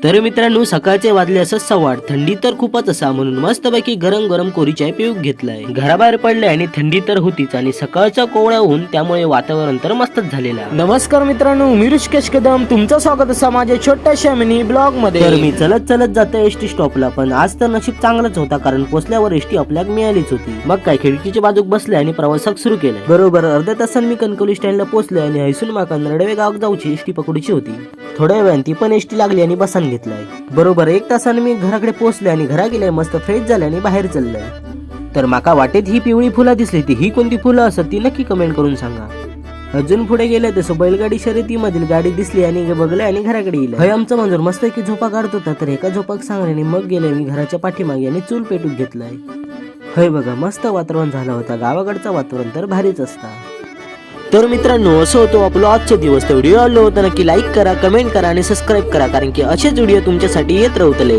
तर मित्रांनो, सकाळचे वाजले असं 8:15. थंडी तर खूपच असा, म्हणून मस्तपैकी गरम गरम कोरी चाय पिऊन घेतलाय. घराबाहेर पडले आणि थंडी तर होतीच आणि सकाळचा कोवळा ऊन, त्यामुळे वातावरण तर मस्तच झालेला. नमस्कार मित्रांनो, मी ऋषिकेश कदम, तुमचं स्वागत आहे माझ्या छोट्याशा मिनी ब्लॉग मध्ये. तर मी चलत चलत जातो एसटी स्टॉपला, पण आज तर नशीब चांगलंच होता, कारण पोचल्यावर एसटी आपल्याला मिळालीच होती. मग काय, खिडकीच्या बाजूक बसले आणि प्रवासाक सुरू केलं. बरोबर अर्ध्या तासाने मी कणकवली स्टँडला पोहोचले आणि हैसून माका नडवे गावात जाऊची एसटी पकडूची होती. थोड्या वेळाने ती पण एसटी लागली आणि बसान घेतलाय. बरोबर 1 तासाने मी घराकडे पोहोचले आणि घरा गेले, मस्त फ्रेश झाले आणि बाहेर चाललंय. तर माका वाटेत ही पिवळी फुलं दिसली, ती ही कोणती फुलं असत ती नक्की कमेंट करून सांगा. अजून पुढे गेले तसं बैलगाडी शर्यतीमधील गाडी दिसली आणि बघले आणि घराकडे गेले. हय आमचं मंजूर मस्त की झोपा काढत होता, तर एका झोपाक सांगण्याने मग गेले मी घराच्या पाठीमागे आणि चूल पेटून घेतलाय. हय बघा, मस्त वातावरण झालं होता. गावाकडचं वातावरण तर भारीच असता. तर मित्रांनो, असं होतो आपला आजचा दिवस. तर व्हिडिओ आवडला होता नक्की लाईक करा, कमेंट करा आणि सबस्क्राईब करा, कारण की असेच व्हिडिओ तुमच्यासाठी येत राहतले.